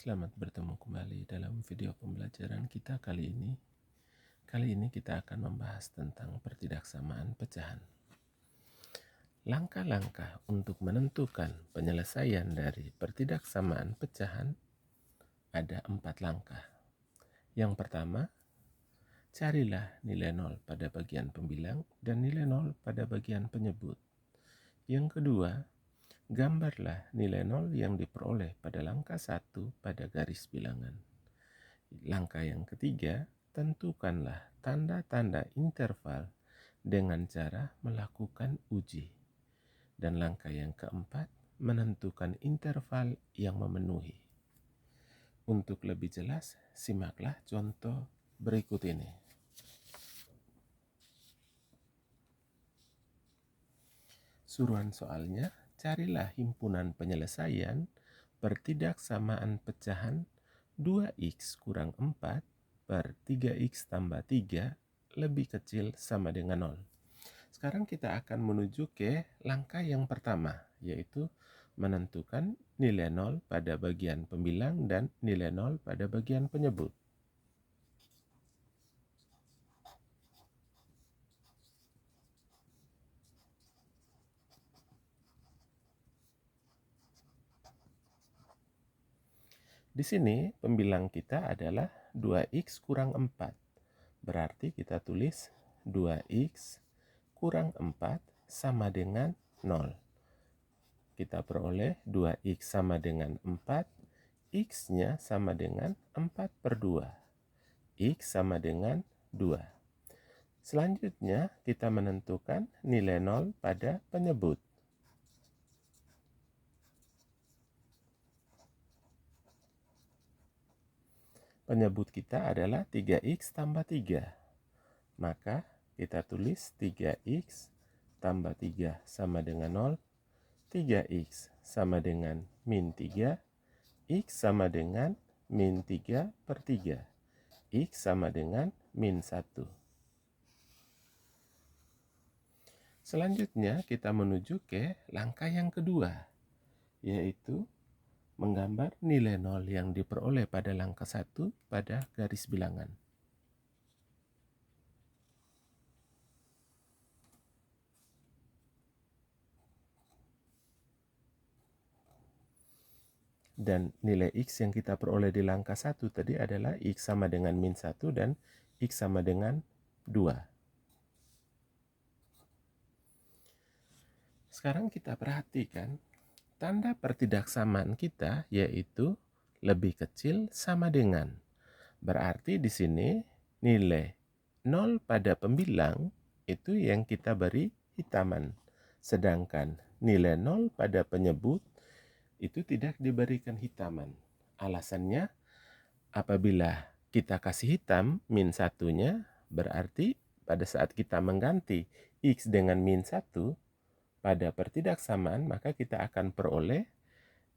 Selamat bertemu kembali dalam video pembelajaran kita kali ini. Kali ini kita akan membahas tentang pertidaksamaan pecahan. Langkah-langkah untuk menentukan penyelesaian dari pertidaksamaan pecahan ada 4 langkah. Yang pertama, carilah nilai 0 pada bagian pembilang dan nilai 0 pada bagian penyebut. Yang kedua, gambarlah nilai 0 yang diperoleh pada langkah 1 pada garis bilangan. Langkah yang ketiga, tentukanlah tanda-tanda interval dengan cara melakukan uji. Dan langkah yang keempat, menentukan interval yang memenuhi. Untuk lebih jelas, simaklah contoh berikut ini. Suruhan soalnya, carilah himpunan penyelesaian pertidaksamaan pecahan 2x kurang 4 per 3x tambah 3 lebih kecil sama dengan 0. Sekarang kita akan menuju ke langkah yang pertama, yaitu menentukan nilai 0 pada bagian pembilang dan nilai 0 pada bagian penyebut. Di sini pembilang kita adalah 2x kurang 4. Berarti kita tulis 2x kurang 4 sama dengan 0. Kita peroleh 2x sama dengan 4, x-nya sama dengan 4 per 2. X sama dengan 2. Selanjutnya kita menentukan nilai 0 pada penyebut. Penyebut kita adalah 3x tambah 3. Maka kita tulis 3x tambah 3 sama dengan 0. 3x sama dengan min 3. X sama dengan min 3 per 3. X sama dengan min 1. Selanjutnya kita menuju ke langkah yang kedua, yaitu menggambar nilai 0 yang diperoleh pada langkah 1 pada garis bilangan. Dan nilai x yang kita peroleh di langkah 1 tadi adalah x sama dengan min 1 dan x sama dengan 2. Sekarang kita perhatikan tanda pertidaksamaan kita, yaitu lebih kecil sama dengan. Berarti di sini nilai 0 pada pembilang itu yang kita beri hitaman. Sedangkan nilai 0 pada penyebut itu tidak diberikan hitaman. Alasannya, apabila kita kasih hitam min 1-nya, berarti pada saat kita mengganti x dengan min 1 pada pertidaksamaan, maka kita akan peroleh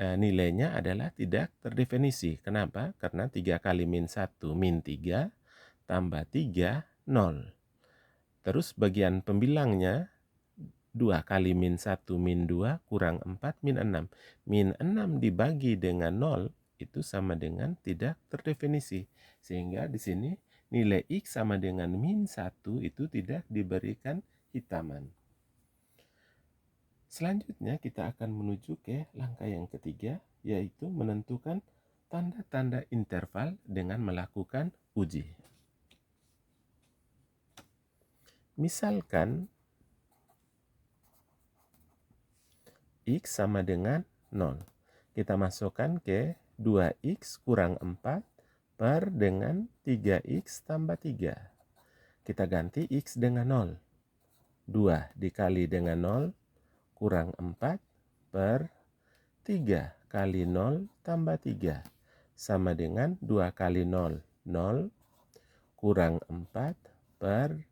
nilainya adalah tidak terdefinisi. Kenapa? Karena 3 kali min 1 min 3 tambah 3 0. Terus bagian pembilangnya 2 kali min 1 min 2 kurang 4 min 6. Min 6 dibagi dengan 0 itu sama dengan tidak terdefinisi. Sehingga di sini nilai x sama dengan min 1 itu tidak diberikan hitaman. Selanjutnya kita akan menuju ke langkah yang ketiga, yaitu menentukan tanda-tanda interval dengan melakukan uji. Misalkan x sama dengan 0. Kita masukkan ke 2x kurang 4 per dengan 3x tambah 3. Kita ganti x dengan 0. 2 dikali dengan 0 kurang 4 per 3 kali 0 tambah 3. Sama dengan 2 kali 0, 0 kurang 4 per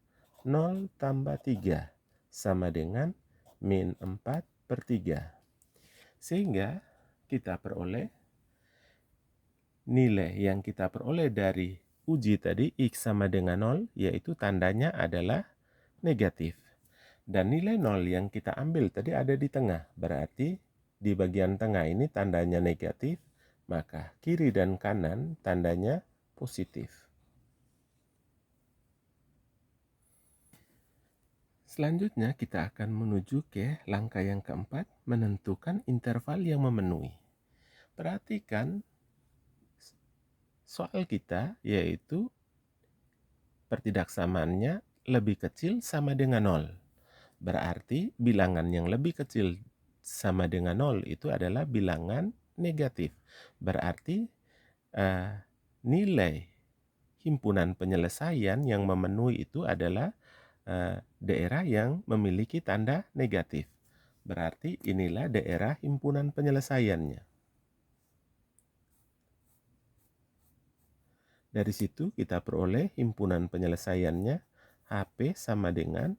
0 tambah 3. Sama dengan min 4 per 3. Sehingga kita peroleh nilai yang kita peroleh dari uji tadi x sama dengan 0, yaitu tandanya adalah negatif. Dan nilai 0 yang kita ambil tadi ada di tengah, berarti di bagian tengah ini tandanya negatif, maka kiri dan kanan tandanya positif. Selanjutnya kita akan menuju ke langkah yang keempat, menentukan interval yang memenuhi. Perhatikan soal kita, yaitu pertidaksamaannya lebih kecil sama dengan 0. Berarti bilangan yang lebih kecil sama dengan 0 itu adalah bilangan negatif. Berarti nilai himpunan penyelesaian yang memenuhi itu adalah daerah yang memiliki tanda negatif. Berarti inilah daerah himpunan penyelesaiannya. Dari situ kita peroleh himpunan penyelesaiannya HP sama dengan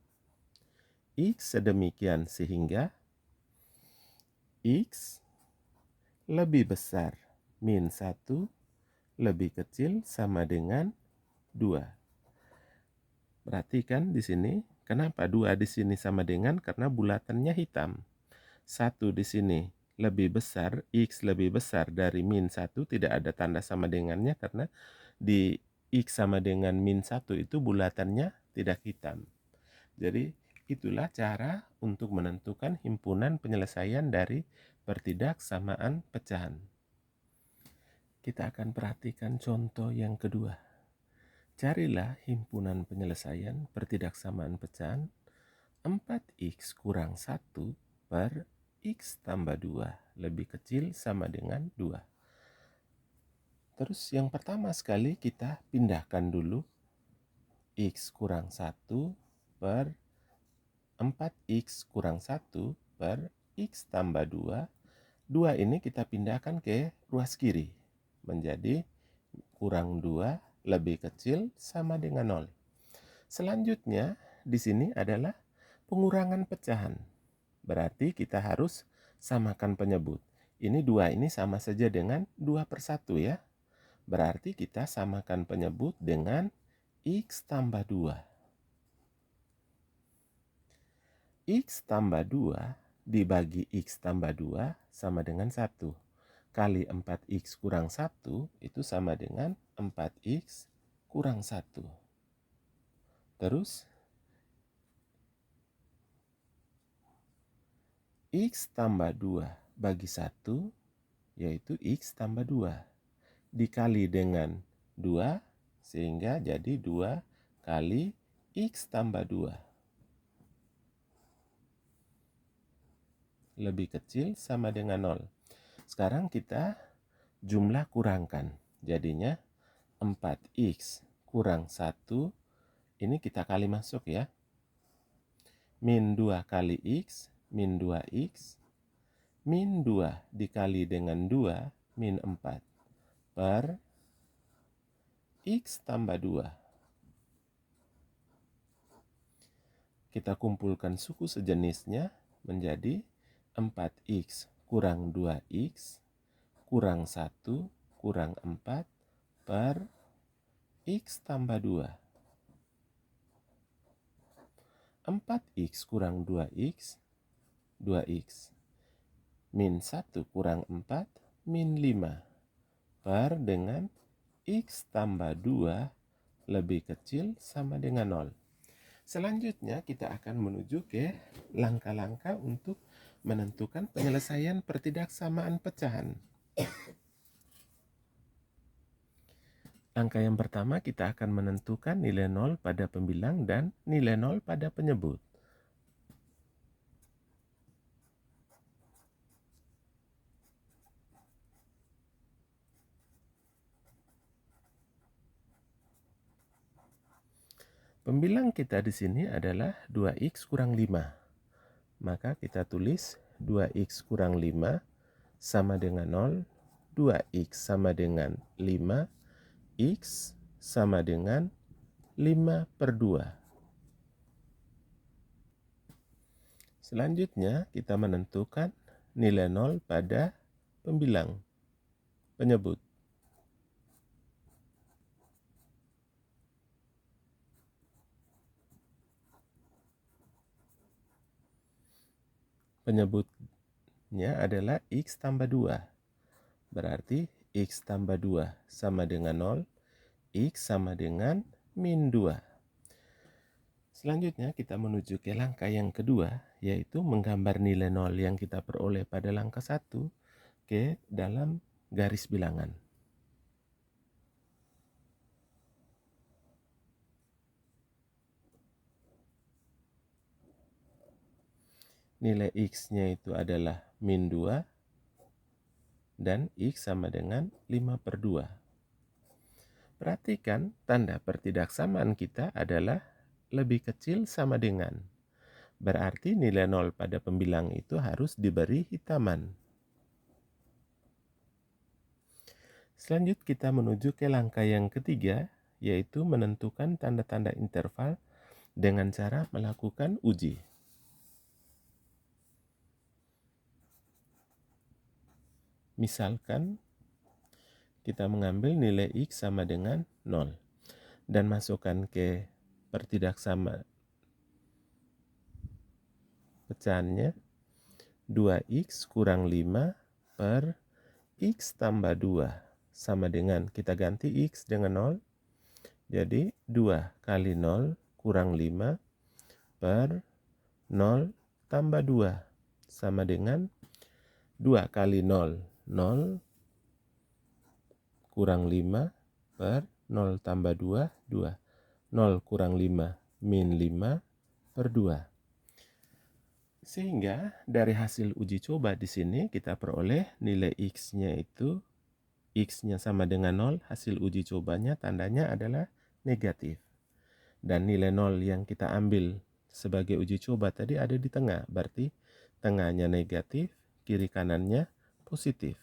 X sedemikian sehingga X lebih besar min 1 lebih kecil sama dengan 2. Perhatikan di sini, kenapa 2 di sini sama dengan? Karena bulatannya hitam. 1 di sini lebih besar, X lebih besar dari min 1, tidak ada tanda sama dengannya karena di X sama dengan min 1 itu bulatannya tidak hitam. Jadi itulah cara untuk menentukan himpunan penyelesaian dari pertidaksamaan pecahan. Kita akan perhatikan contoh yang kedua. Carilah himpunan penyelesaian pertidaksamaan pecahan 4x kurang 1 per x tambah 2 lebih kecil sama dengan 2. Terus yang pertama sekali kita pindahkan dulu x kurang 1 per 4x kurang 1 per x tambah 2. 2 ini kita pindahkan ke ruas kiri menjadi kurang 2 lebih kecil sama dengan 0. Selanjutnya di sini adalah pengurangan pecahan. Berarti kita harus samakan penyebut. Ini 2 ini sama saja dengan 2 per 1 ya. Berarti kita samakan penyebut dengan x tambah 2. X tambah 2 dibagi X tambah 2 sama dengan 1. Kali 4X kurang 1 itu sama dengan 4X kurang 1. Terus X tambah 2 bagi 1 yaitu X tambah 2. Dikali dengan 2 sehingga jadi 2 kali X tambah 2. Lebih kecil sama dengan 0. Sekarang kita jumlah kurangkan. Jadinya 4x kurang 1. Ini kita kali masuk ya. Min 2 kali x, min 2x. Min 2 dikali dengan 2, min 4. Per x tambah 2. Kita kumpulkan suku sejenisnya menjadi 4x kurang 2x kurang 1 kurang 4 per x tambah 2. 4x kurang 2x, 2x. Min 1 kurang 4, min 5. Per dengan x tambah 2 lebih kecil sama dengan 0. Selanjutnya kita akan menuju ke langkah-langkah untuk menentukan penyelesaian pertidaksamaan pecahan. Langkah yang pertama kita akan menentukan nilai 0 pada pembilang dan nilai 0 pada penyebut. Pembilang kita di sini adalah 2x kurang 5. Maka kita tulis 2x kurang 5 sama dengan 0, 2x sama dengan 5, x sama dengan 5 per 2. Selanjutnya kita menentukan nilai 0 pada pembilang penyebut. Penyebutnya adalah x tambah 2. berarti X tambah 2 sama dengan 0, X sama dengan min 2. Selanjutnya kita menuju ke langkah yang kedua, yaitu menggambar nilai 0 yang kita peroleh pada langkah 1 ke dalam garis bilangan. Nilai X-nya itu adalah min 2 dan X sama dengan 5/2. Perhatikan tanda pertidaksamaan kita adalah lebih kecil sama dengan. Berarti nilai 0 pada pembilang itu harus diberi hitaman. Selanjutnya kita menuju ke langkah yang ketiga, yaitu menentukan tanda-tanda interval dengan cara melakukan uji. Misalkan kita mengambil nilai X sama dengan 0 dan masukkan ke pertidaksamaan pecahannya 2X kurang 5 per X tambah 2 sama dengan, kita ganti X dengan 0, jadi 2 kali 0 kurang 5 per 0 tambah 2 sama dengan 2 kali 0, 0 kurang 5 per 0 tambah 2, 2. 0 kurang 5, min 5 per 2. Sehingga dari hasil uji coba di sini kita peroleh nilai X-nya itu, X-nya sama dengan 0, hasil uji cobanya tandanya adalah negatif. Dan nilai 0 yang kita ambil sebagai uji coba tadi ada di tengah, berarti tengahnya negatif, kiri kanannya positif.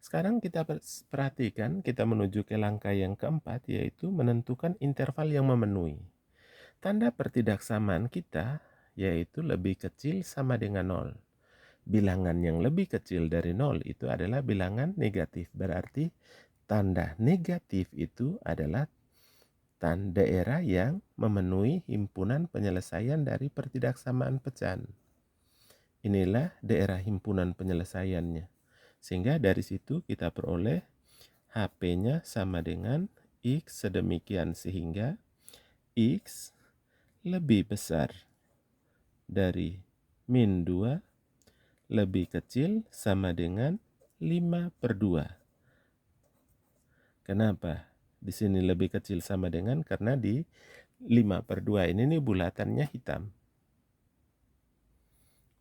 Sekarang kita perhatikan, kita menuju ke langkah yang keempat, yaitu menentukan interval yang memenuhi. Tanda pertidaksamaan kita yaitu lebih kecil sama dengan 0. Bilangan yang lebih kecil dari 0 itu adalah bilangan negatif. Berarti tanda negatif itu adalah tanda daerah yang memenuhi himpunan penyelesaian dari pertidaksamaan pecahan. Inilah daerah himpunan penyelesaiannya. Sehingga dari situ kita peroleh HP-nya sama dengan X sedemikian sehingga X lebih besar dari min 2 lebih kecil sama dengan 5/2. Kenapa? Di sini lebih kecil sama dengan karena di 5/2 ini nih bulatannya hitam.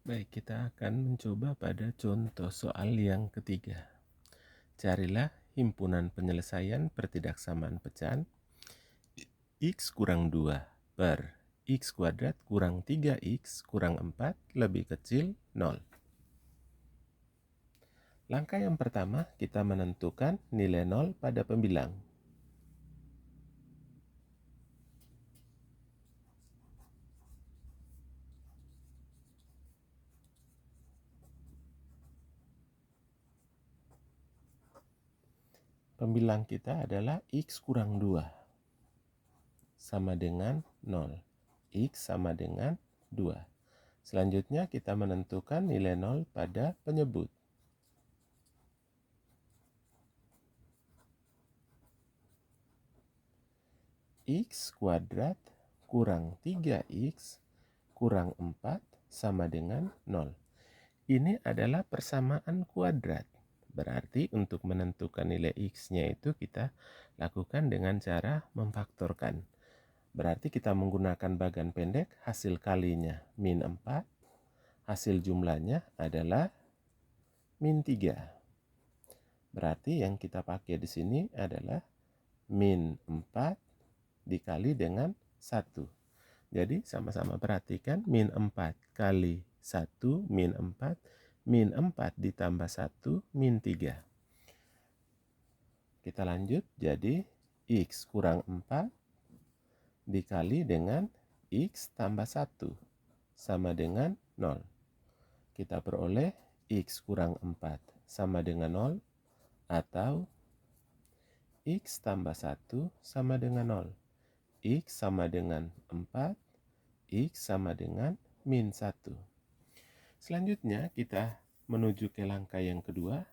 Baik, kita akan mencoba pada contoh soal yang ketiga. Carilah himpunan penyelesaian pertidaksamaan pecahan X kurang 2 per X kuadrat kurang 3X kurang 4 lebih kecil 0. Langkah yang pertama, kita menentukan nilai 0 pada pembilang. Pembilang kita adalah X kurang 2 sama dengan 0. X sama dengan 2. Selanjutnya kita menentukan nilai 0 pada penyebut. X kuadrat kurang 3X kurang 4 sama dengan 0. Ini adalah persamaan kuadrat. Berarti untuk menentukan nilai X-nya itu kita lakukan dengan cara memfaktorkan. Berarti kita menggunakan bagan pendek, hasil kalinya min 4, hasil jumlahnya adalah min 3. Berarti yang kita pakai di sini adalah min 4 dikali dengan 1. Jadi sama-sama perhatikan min 4 kali 1 min 4, min 4 ditambah 1 min 3. Kita lanjut, jadi X kurang 4 dikali dengan X tambah 1 sama dengan 0. Kita peroleh X kurang 4 sama dengan 0 atau X tambah 1 sama dengan 0. X sama dengan 4, X sama dengan min 1. Selanjutnya kita menuju ke langkah yang kedua.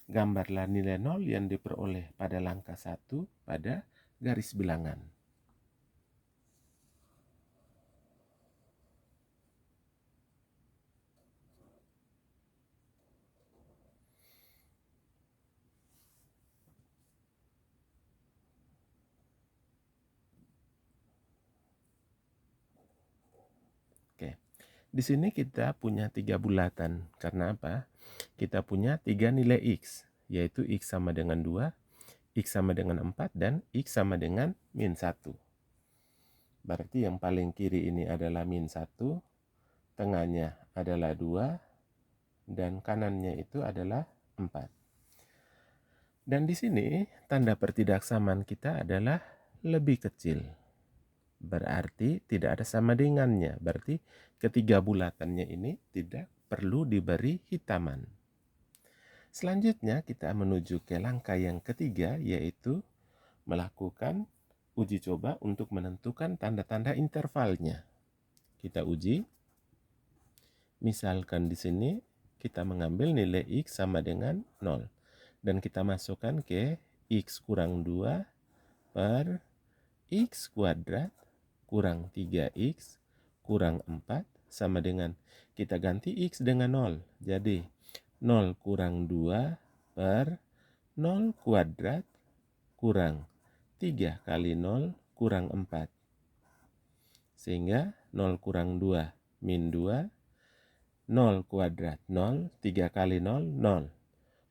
gambarlah nilai 0 yang diperoleh pada langkah 1 pada garis bilangan. Oke, di sini kita punya 3 bulatan. Karena apa? Kita punya 3 nilai X, yaitu X sama dengan 2, X sama dengan 4, dan X sama dengan min 1. Berarti yang paling kiri ini adalah min 1, tengahnya adalah 2, dan kanannya itu adalah 4. Dan di sini tanda pertidaksamaan kita adalah lebih kecil. Berarti tidak ada sama dengannya. Berarti ketiga bulatannya ini tidak perlu diberi hitaman. Selanjutnya kita menuju ke langkah yang ketiga, yaitu melakukan uji coba untuk menentukan tanda-tanda intervalnya. Kita uji. Misalkan di sini kita mengambil nilai X sama dengan 0. Dan kita masukkan ke X kurang 2 per X kuadrat kurang 3X kurang 4 sama dengan, kita ganti X dengan 0. Jadi 0 kurang 2 per 0 kuadrat kurang 3 kali 0 kurang 4. Sehingga 0 kurang 2 min 2, 0 kuadrat 0, 3 kali 0, 0.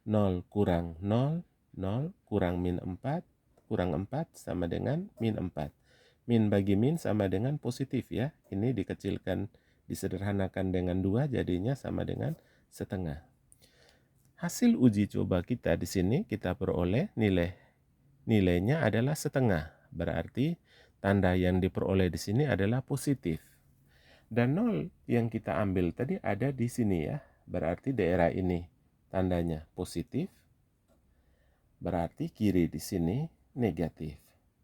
0 kurang 0, 0 kurang min 4, kurang 4 sama dengan min 4. Min bagi min sama dengan positif ya. Ini dikecilkan, disederhanakan dengan 2, jadinya sama dengan setengah. Hasil uji coba kita di sini kita peroleh nilainya adalah setengah. Berarti tanda yang diperoleh di sini adalah positif. Dan 0 yang kita ambil tadi ada di sini ya. Berarti daerah ini tandanya positif, berarti kiri di sini negatif,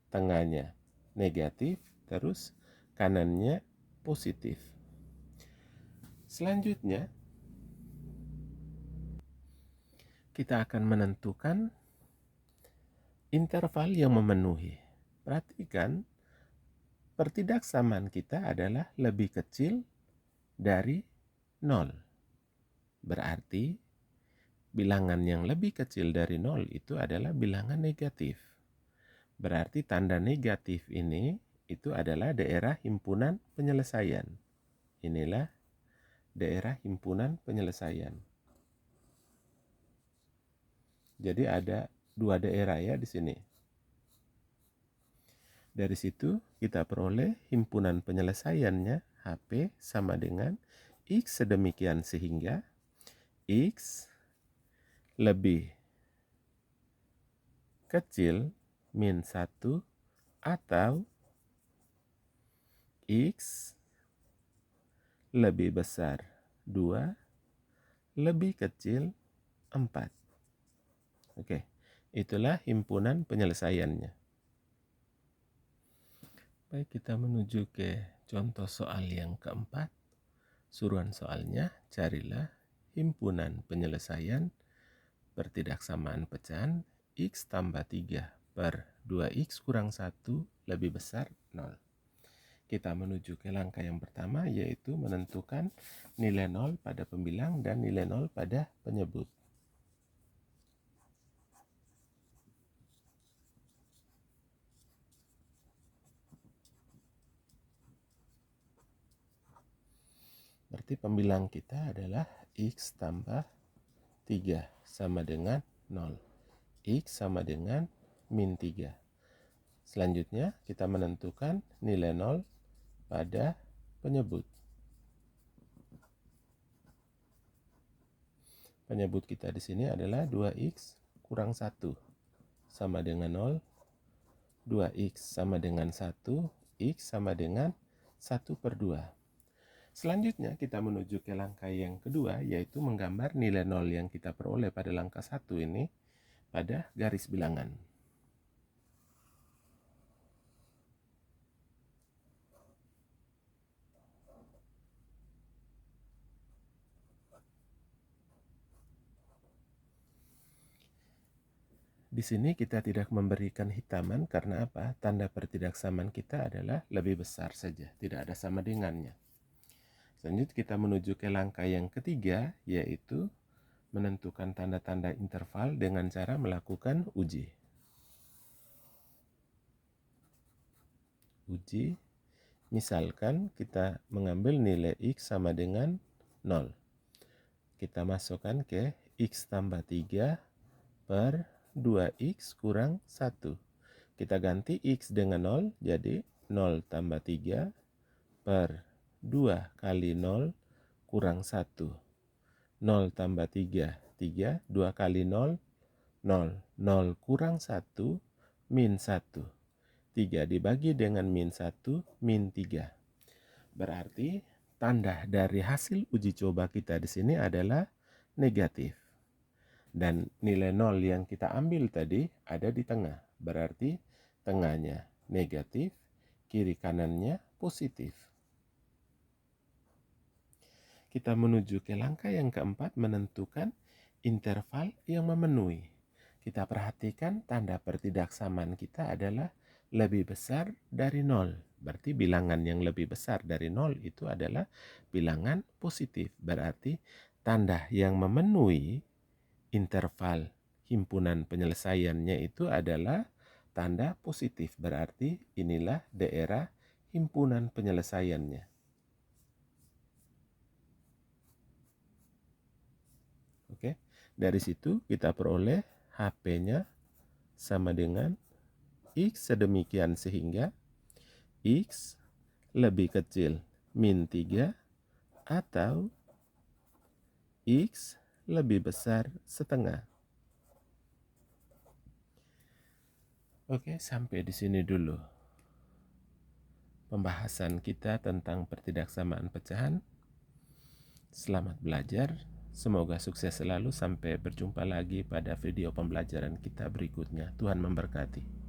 tengahnya negatif, terus kanannya positif. Selanjutnya, kita akan menentukan interval yang memenuhi. Perhatikan, pertidaksamaan kita adalah lebih kecil dari 0. Berarti bilangan yang lebih kecil dari 0 itu adalah bilangan negatif. Berarti tanda negatif ini itu adalah daerah himpunan penyelesaian. Inilah daerah himpunan penyelesaian. Jadi ada 2 daerah ya di sini. Dari situ kita peroleh himpunan penyelesaiannya HP sama dengan X sedemikian sehingga X lebih kecil min 1 atau X lebih besar 2 lebih kecil 4. Oke, itulah himpunan penyelesaiannya. Baik, kita menuju ke contoh soal yang keempat. Suruhan soalnya, carilah himpunan penyelesaian pertidaksamaan pecahan X tambah 3 per 2X kurang 1 lebih besar 0. Kita menuju ke langkah yang pertama, yaitu menentukan nilai 0 pada pembilang dan nilai 0 pada penyebut. Berarti pembilang kita adalah X tambah 3 sama dengan 0. X sama dengan min 3. Selanjutnya kita menentukan nilai 0 pada penyebut. Penyebut kita di sini adalah 2X kurang 1 sama dengan 0. 2X sama dengan 1. X sama dengan 1 per 2. Selanjutnya kita menuju ke langkah yang kedua, yaitu menggambar nilai 0 yang kita peroleh pada langkah 1 ini pada garis bilangan. Di sini kita tidak memberikan hitaman karena apa? Tanda pertidaksamaan kita adalah lebih besar saja, tidak ada sama dengannya. Selanjutnya kita menuju ke langkah yang ketiga, yaitu menentukan tanda-tanda interval dengan cara melakukan uji. Uji, misalkan kita mengambil nilai X sama dengan 0. Kita masukkan ke X tambah 3 per 2X kurang 1. Kita ganti X dengan 0, jadi 0 tambah 3 per 2 kali 0 kurang 1. 0 tambah 3, 3. 2 kali 0, 0. 0 kurang 1, min 1. 3 dibagi dengan min 1, min 3. Berarti tanda dari hasil uji coba kita di sini adalah negatif. Dan nilai 0 yang kita ambil tadi ada di tengah. Berarti tengahnya negatif, kiri kanannya positif. Kita menuju ke langkah yang keempat, menentukan interval yang memenuhi. Kita perhatikan tanda pertidaksamaan kita adalah lebih besar dari 0. Berarti bilangan yang lebih besar dari 0 itu adalah bilangan positif. Berarti tanda yang memenuhi interval himpunan penyelesaiannya itu adalah tanda positif. Berarti inilah daerah himpunan penyelesaiannya. Oke, dari situ kita peroleh HP-nya sama dengan X sedemikian sehingga X lebih kecil min 3 atau X lebih besar setengah. Oke, sampai di sini dulu pembahasan kita tentang pertidaksamaan pecahan. Selamat belajar. Semoga sukses selalu. Sampai berjumpa lagi pada video pembelajaran kita berikutnya. Tuhan memberkati.